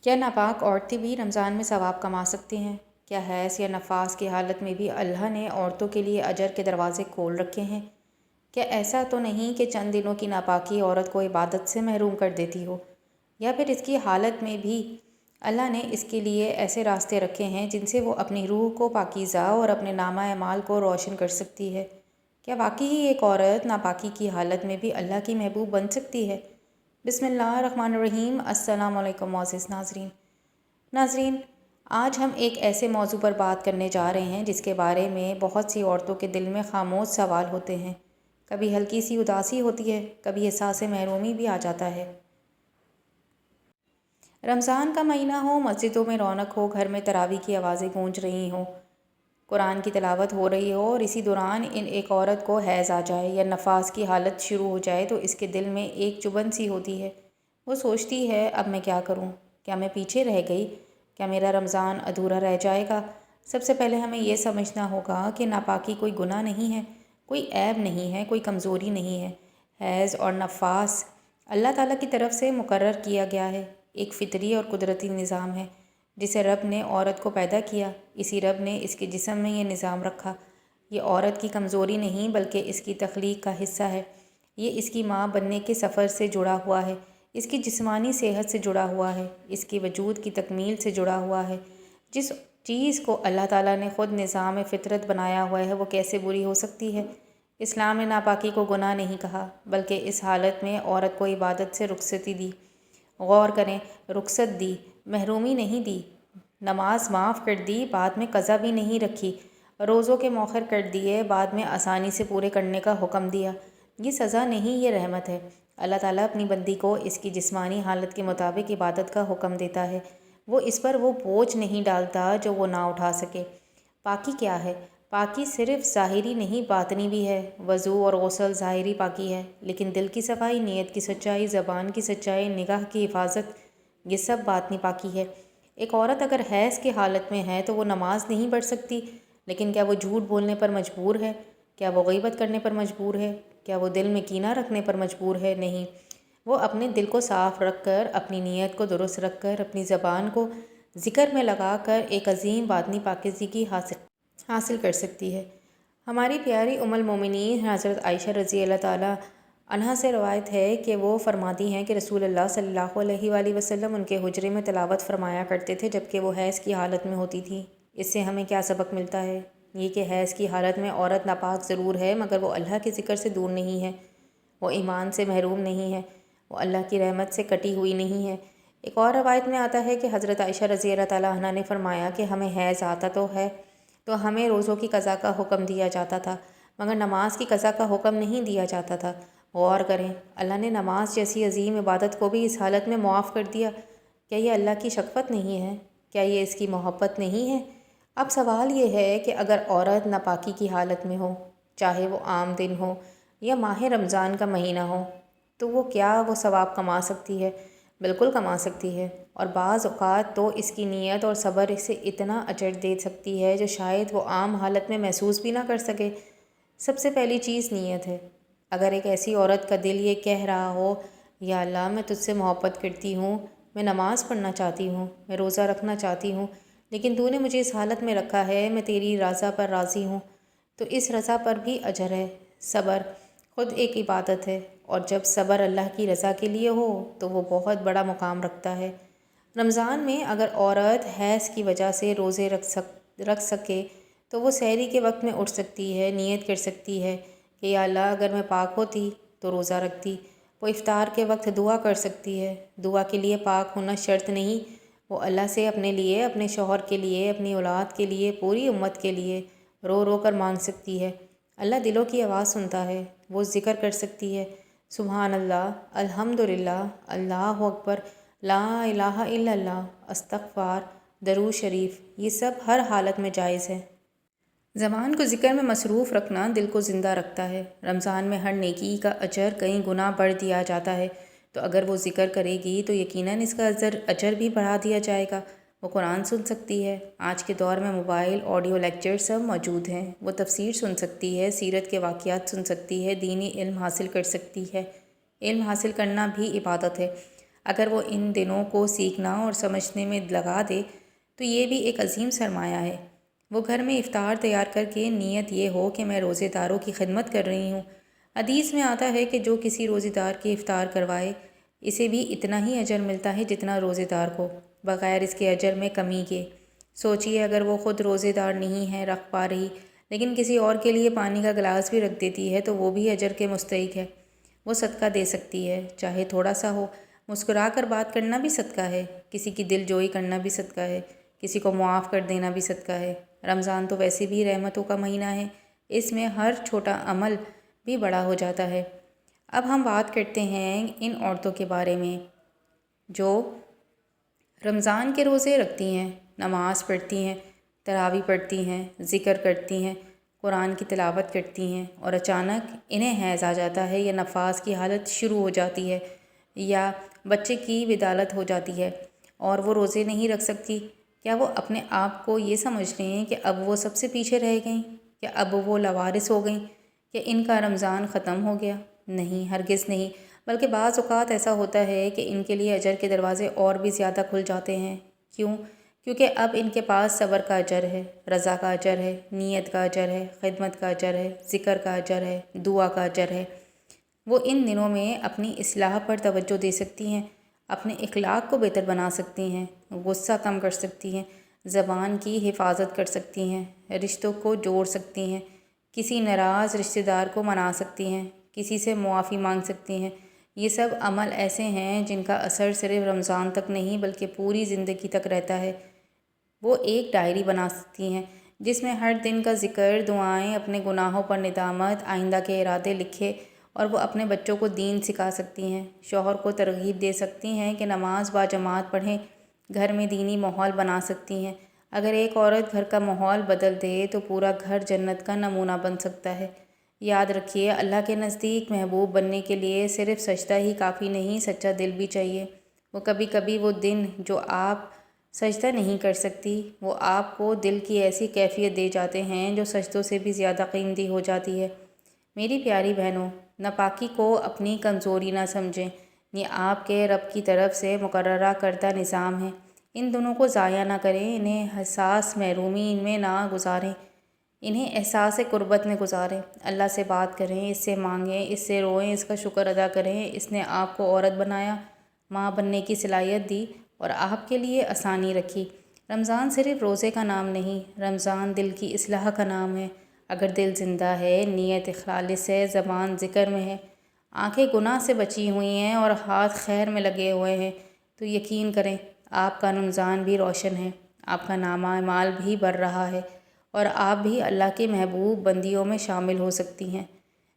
کیا ناپاک عورتیں بھی رمضان میں ثواب کما سکتی ہیں؟ کیا حیض یا نفاس کی حالت میں بھی اللہ نے عورتوں کے لیے اجر کے دروازے کھول رکھے ہیں؟ کیا ایسا تو نہیں کہ چند دنوں کی ناپاکی عورت کو عبادت سے محروم کر دیتی ہو؟ یا پھر اس کی حالت میں بھی اللہ نے اس کے لیے ایسے راستے رکھے ہیں جن سے وہ اپنی روح کو پاکیزہ اور اپنے نامہ اعمال کو روشن کر سکتی ہے؟ کیا واقعی ایک عورت ناپاکی کی حالت میں بھی اللہ کی محبوب بن سکتی ہے؟ بسم اللہ الرحمن الرحیم۔ السلام علیکم معزز ناظرین، آج ہم ایک ایسے موضوع پر بات کرنے جا رہے ہیں جس کے بارے میں بہت سی عورتوں کے دل میں خاموش سوال ہوتے ہیں۔ کبھی ہلکی سی اداسی ہوتی ہے، کبھی احساس محرومی بھی آ جاتا ہے۔ رمضان کا مہینہ ہو، مسجدوں میں رونق ہو، گھر میں تراویح کی آوازیں گونج رہی ہوں، قرآن کی تلاوت ہو رہی ہو اور اسی دوران ایک عورت کو حیض آ جائے یا نفاس کی حالت شروع ہو جائے تو اس کے دل میں ایک چبھن سی ہوتی ہے۔ وہ سوچتی ہے، اب میں کیا کروں؟ کیا میں پیچھے رہ گئی؟ کیا میرا رمضان ادھورا رہ جائے گا؟ سب سے پہلے ہمیں یہ سمجھنا ہوگا کہ ناپاکی کوئی گناہ نہیں ہے، کوئی عیب نہیں ہے، کوئی کمزوری نہیں ہے۔ حیض اور نفاس اللہ تعالیٰ کی طرف سے مقرر کیا گیا ہے، ایک فطری اور قدرتی نظام ہے جسے رب نے عورت کو پیدا کیا۔ اسی رب نے اس کے جسم میں یہ نظام رکھا۔ یہ عورت کی کمزوری نہیں بلکہ اس کی تخلیق کا حصہ ہے۔ یہ اس کی ماں بننے کے سفر سے جڑا ہوا ہے، اس کی جسمانی صحت سے جڑا ہوا ہے، اس کی وجود کی تکمیل سے جڑا ہوا ہے۔ جس چیز کو اللہ تعالیٰ نے خود نظام فطرت بنایا ہوا ہے وہ کیسے بری ہو سکتی ہے؟ اسلام نے ناپاکی کو گناہ نہیں کہا بلکہ اس حالت میں عورت کو عبادت سے رخصتی دی۔ غور کریں، رخصت دی، محرومی نہیں دی۔ نماز معاف کر دی، بعد میں قضا بھی نہیں رکھی۔ روزوں کے مؤخر کر دیے، بعد میں آسانی سے پورے کرنے کا حکم دیا۔ یہ سزا نہیں، یہ رحمت ہے۔ اللہ تعالیٰ اپنی بندی کو اس کی جسمانی حالت کے مطابق عبادت کا حکم دیتا ہے۔ وہ اس پر وہ بوجھ نہیں ڈالتا جو وہ نہ اٹھا سکے۔ پاکی کیا ہے؟ پاکی صرف ظاہری نہیں باطنی بھی ہے۔ وضو اور غسل ظاہری پاکی ہے، لیکن دل کی صفائی، نیت کی سچائی، زبان کی سچائی، نگاہ کی حفاظت، یہ سب باطنی پاکی ہے۔ ایک عورت اگر حیض کی حالت میں ہے تو وہ نماز نہیں پڑھ سکتی، لیکن کیا وہ جھوٹ بولنے پر مجبور ہے؟ کیا وہ غیبت کرنے پر مجبور ہے؟ کیا وہ دل میں کینہ رکھنے پر مجبور ہے؟ نہیں۔ وہ اپنے دل کو صاف رکھ کر، اپنی نیت کو درست رکھ کر، اپنی زبان کو ذکر میں لگا کر ایک عظیم باطنی پاکیزگی حاصل کر سکتی ہے۔ ہماری پیاری ام المومنین حضرت عائشہ رضی اللہ تعالیٰ عنہا سے روایت ہے کہ وہ فرماتی ہیں کہ رسول اللہ صلی اللہ علیہ وآلہ وسلم ان کے حجرے میں تلاوت فرمایا کرتے تھے جبکہ وہ حیض کی حالت میں ہوتی تھی۔ اس سے ہمیں کیا سبق ملتا ہے؟ یہ کہ حیض کی حالت میں عورت ناپاک ضرور ہے مگر وہ اللہ کے ذکر سے دور نہیں ہے، وہ ایمان سے محروم نہیں ہے، وہ اللہ کی رحمت سے کٹی ہوئی نہیں ہے۔ ایک اور روایت میں آتا ہے کہ حضرت عائشہ رضی اللہ تعالیٰ عنہا نے فرمایا کہ ہمیں حیض آتا تو ہمیں روزوں کی قضا کا حکم دیا جاتا تھا مگر نماز کی قضا کا حکم نہیں دیا جاتا تھا۔ غور کریں، اللہ نے نماز جیسی عظیم عبادت کو بھی اس حالت میں معاف کر دیا۔ کیا یہ اللہ کی شفقت نہیں ہے؟ کیا یہ اس کی محبت نہیں ہے؟ اب سوال یہ ہے کہ اگر عورت ناپاکی کی حالت میں ہو، چاہے وہ عام دن ہو یا ماہ رمضان کا مہینہ ہو، تو وہ ثواب کما سکتی ہے؟ بالکل کما سکتی ہے، اور بعض اوقات تو اس کی نیت اور صبر اسے اتنا اجر دے سکتی ہے جو شاید وہ عام حالت میں محسوس بھی نہ کر سکے۔ سب سے پہلی چیز نیت ہے۔ اگر ایک ایسی عورت کا دل یہ کہہ رہا ہو، یا اللہ میں تجھ سے محبت کرتی ہوں، میں نماز پڑھنا چاہتی ہوں، میں روزہ رکھنا چاہتی ہوں، لیکن تو نے مجھے اس حالت میں رکھا ہے، میں تیری رضا پر راضی ہوں، تو اس رضا پر بھی اجر ہے۔ صبر خود ایک عبادت ہے، اور جب صبر اللہ کی رضا کے لیے ہو تو وہ بہت بڑا مقام رکھتا ہے۔ رمضان میں اگر عورت حیض کی وجہ سے روزے رکھ سکے تو وہ سحری کے وقت میں اٹھ سکتی ہے، نیت کر سکتی ہے کہ یا اللہ اگر میں پاک ہوتی تو روزہ رکھتی۔ وہ افطار کے وقت دعا کر سکتی ہے۔ دعا کے لیے پاک ہونا شرط نہیں، وہ اللہ سے اپنے لیے، اپنے شوہر کے لیے، اپنی اولاد کے لیے، پوری امت کے لیے رو رو کر مانگ سکتی ہے۔ اللہ دلوں کی آواز سنتا ہے۔ وہ ذکر کر سکتی ہے، سبحان اللہ، الحمدللہ، اللہ اکبر، لا الہ الا اللہ، استغفار، درود شریف، یہ سب ہر حالت میں جائز ہے۔ زبان کو ذکر میں مصروف رکھنا دل کو زندہ رکھتا ہے۔ رمضان میں ہر نیکی کا اجر کئی گنا بڑھ دیا جاتا ہے، تو اگر وہ ذکر کرے گی تو یقیناً اس کا اجر بھی بڑھا دیا جائے گا۔ وہ قرآن سن سکتی ہے۔ آج کے دور میں موبائل، آڈیو لیکچر سب موجود ہیں۔ وہ تفسیر سن سکتی ہے، سیرت کے واقعات سن سکتی ہے، دینی علم حاصل کر سکتی ہے۔ علم حاصل کرنا بھی عبادت ہے۔ اگر وہ ان دنوں کو سیکھنا اور سمجھنے میں لگا دے تو یہ بھی ایک عظیم سرمایہ ہے۔ وہ گھر میں افطار تیار کر کے نیت یہ ہو کہ میں روزے داروں کی خدمت کر رہی ہوں۔ حدیث میں آتا ہے کہ جو کسی روزے دار کی افطار کروائے اسے بھی اتنا ہی اجر ملتا ہے جتنا روزے دار کو، بغیر اس کے اجر میں کمی کے۔ سوچئے اگر وہ خود روزے دار نہیں ہے رکھ پا رہی لیکن کسی اور کے لیے پانی کا گلاس بھی رکھ دیتی ہے تو وہ بھی اجر کے مستحق ہے۔ وہ صدقہ دے سکتی ہے، چاہے تھوڑا سا ہو۔ مسکرا کر بات کرنا بھی صدقہ ہے، کسی کی دل جوئی کرنا بھی صدقہ ہے، کسی کو معاف کر دینا بھی صدقہ ہے۔ رمضان تو ویسے بھی رحمتوں کا مہینہ ہے، اس میں ہر چھوٹا عمل بھی بڑا ہو جاتا ہے۔ اب ہم بات کرتے ہیں ان عورتوں کے بارے میں جو رمضان کے روزے رکھتی ہیں، نماز پڑھتی ہیں، تراویح پڑھتی ہیں، ذکر کرتی ہیں، قرآن کی تلاوت کرتی ہیں اور اچانک انہیں حیض آ جاتا ہے یا نفاس کی حالت شروع ہو جاتی ہے یا بچے کی بدالت ہو جاتی ہے اور وہ روزے نہیں رکھ سکتی۔ کیا وہ اپنے آپ کو یہ سمجھ لیں کہ اب وہ سب سے پیچھے رہ گئیں، کہ اب وہ لاوارث ہو گئیں، کہ ان کا رمضان ختم ہو گیا؟ نہیں، ہرگز نہیں، بلکہ بعض اوقات ایسا ہوتا ہے کہ ان کے لیے اجر کے دروازے اور بھی زیادہ کھل جاتے ہیں۔ کیوں؟ کیونکہ اب ان کے پاس صبر کا اجر ہے، رضا کا اجر ہے، نیت کا اجر ہے، خدمت کا اجر ہے، ذکر کا اجر ہے، دعا کا اجر ہے۔ وہ ان دنوں میں اپنی اصلاح پر توجہ دے سکتی ہیں، اپنے اخلاق کو بہتر بنا سکتی ہیں، غصہ کم کر سکتی ہیں، زبان کی حفاظت کر سکتی ہیں، رشتوں کو جوڑ سکتی ہیں، کسی ناراض رشتہ دار کو منا سکتی ہیں، کسی سے معافی مانگ سکتی ہیں۔ یہ سب عمل ایسے ہیں جن کا اثر صرف رمضان تک نہیں بلکہ پوری زندگی تک رہتا ہے۔ وہ ایک ڈائری بنا سکتی ہیں جس میں ہر دن کا ذکر، دعائیں، اپنے گناہوں پر ندامت، آئندہ کے ارادے لکھے، اور وہ اپنے بچوں کو دین سکھا سکتی ہیں، شوہر کو ترغیب دے سکتی ہیں کہ نماز باجماعت پڑھیں، گھر میں دینی ماحول بنا سکتی ہیں۔ اگر ایک عورت گھر کا ماحول بدل دے تو پورا گھر جنت کا نمونہ بن سکتا ہے۔ یاد رکھیے، اللہ کے نزدیک محبوب بننے کے لیے صرف سجدہ ہی کافی نہیں، سچا دل بھی چاہیے۔ وہ کبھی کبھی وہ دن جو آپ سجدہ نہیں کر سکتی، وہ آپ کو دل کی ایسی کیفیت دے جاتے ہیں جو سجدوں سے بھی زیادہ قیمتی ہو جاتی ہے۔ میری پیاری بہنوں، ناپاکی کو اپنی کمزوری نہ سمجھیں، یہ آپ کے رب کی طرف سے مقررہ کردہ نظام ہے۔ ان دنوں کو ضائع نہ کریں، انہیں حساس محرومی میں نہ گزاریں، انہیں احساس قربت میں گزاریں۔ اللہ سے بات کریں، اس سے مانگیں، اس سے روئیں، اس کا شکر ادا کریں۔ اس نے آپ کو عورت بنایا، ماں بننے کی صلاحیت دی اور آپ کے لیے آسانی رکھی۔ رمضان صرف روزے کا نام نہیں، رمضان دل کی اصلاح کا نام ہے۔ اگر دل زندہ ہے، نیت خالص ہے، زبان ذکر میں ہے، آنکھیں گناہ سے بچی ہوئی ہیں اور ہاتھ خیر میں لگے ہوئے ہیں تو یقین کریں آپ کا رمضان بھی روشن ہے، آپ کا نامہ اعمال بھی بڑھ رہا ہے اور آپ بھی اللہ کے محبوب بندیوں میں شامل ہو سکتی ہیں۔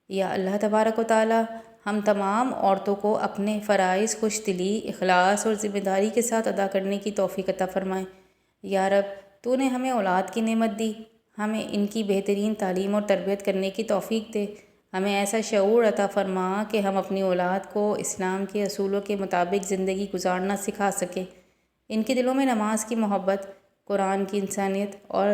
یا اللہ تبارک و تعالی ہم تمام عورتوں کو اپنے فرائض خوش دلی، اخلاص اور ذمہ داری کے ساتھ ادا کرنے کی توفیق عطا فرمائے۔ یا رب، تو نے ہمیں اولاد کی نعمت دی، ہمیں ان کی بہترین تعلیم اور تربیت کرنے کی توفیق دے۔ ہمیں ایسا شعور عطا فرما کہ ہم اپنی اولاد کو اسلام کے اصولوں کے مطابق زندگی گزارنا سکھا سکیں، ان کے دلوں میں نماز کی محبت، قرآن کی انسانیت اور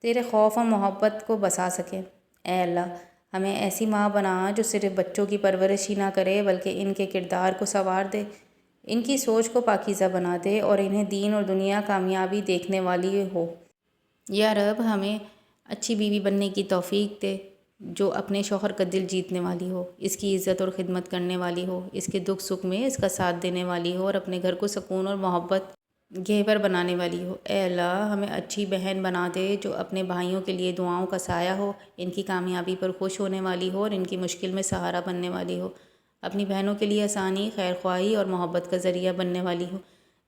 تیرے خوف و محبت کو بسا سکیں۔ اے اللہ، ہمیں ایسی ماں بنا جو صرف بچوں کی پرورش ہی نہ کرے بلکہ ان کے کردار کو سنوار دے، ان کی سوچ کو پاکیزہ بنا دے اور انہیں دین اور دنیا کامیابی دیکھنے والی ہو۔ یا رب، ہمیں اچھی بیوی بننے کی توفیق دے جو اپنے شوہر کا دل جیتنے والی ہو، اس کی عزت اور خدمت کرنے والی ہو، اس کے دکھ سکھ میں اس کا ساتھ دینے والی ہو اور اپنے گھر کو سکون اور محبت گہور بنانے والی ہو۔ اے اللہ، ہمیں اچھی بہن بنا دے جو اپنے بھائیوں کے لیے دعاؤں کا سایہ ہو، ان کی کامیابی پر خوش ہونے والی ہو اور ان کی مشکل میں سہارا بننے والی ہو، اپنی بہنوں کے لیے آسانی، خیر خواہی اور محبت کا ذریعہ بننے والی ہو۔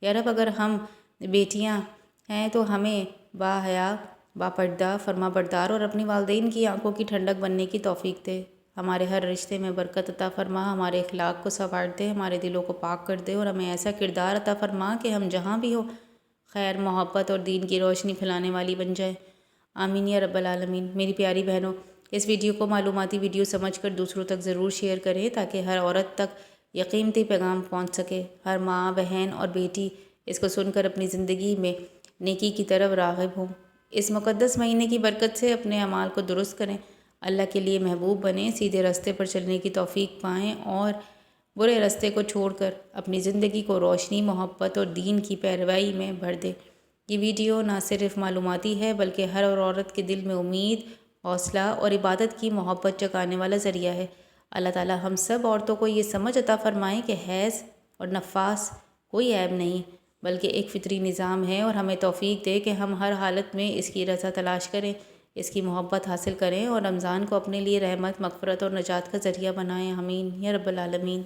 یا رب، اگر ہم بیٹیاں ہیں تو ہمیں باحیا، باپردہ، فرما بردار اور اپنی والدین کی آنکھوں کی ٹھنڈک بننے کی توفیق دے۔ ہمارے ہر رشتے میں برکت عطا فرما، ہمارے اخلاق کو سنوار دے، ہمارے دلوں کو پاک کر دے اور ہمیں ایسا کردار عطا فرما کہ ہم جہاں بھی ہو خیر، محبت اور دین کی روشنی پھیلانے والی بن جائیں۔ آمین یا رب العالمین۔ میری پیاری بہنوں، اس ویڈیو کو معلوماتی ویڈیو سمجھ کر دوسروں تک ضرور شیئر کریں تاکہ ہر عورت تک یہ قیمتی پیغام پہنچ سکے۔ ہر ماں، بہن اور بیٹی اس کو سن کر اپنی زندگی میں نیکی کی طرف راغب ہوں۔ اس مقدس مہینے کی برکت سے اپنے اعمال کو درست کریں، اللہ کے لیے محبوب بنیں، سیدھے راستے پر چلنے کی توفیق پائیں اور برے راستے کو چھوڑ کر اپنی زندگی کو روشنی، محبت اور دین کی پیروی میں بھر دے۔ یہ ویڈیو نہ صرف معلوماتی ہے بلکہ ہر عورت کے دل میں امید، حوصلہ اور عبادت کی محبت جگانے والا ذریعہ ہے۔ اللہ تعالیٰ ہم سب عورتوں کو یہ سمجھ عطا فرمائیں کہ حیض اور نفاس کوئی عیب نہیں بلکہ ایک فطری نظام ہے، اور ہمیں توفیق دے کہ ہم ہر حالت میں اس کی رضا تلاش کریں، اس کی محبت حاصل کریں اور رمضان کو اپنے لیے رحمت، مغفرت اور نجات کا ذریعہ بنائیں۔ آمین یا رب العالمین۔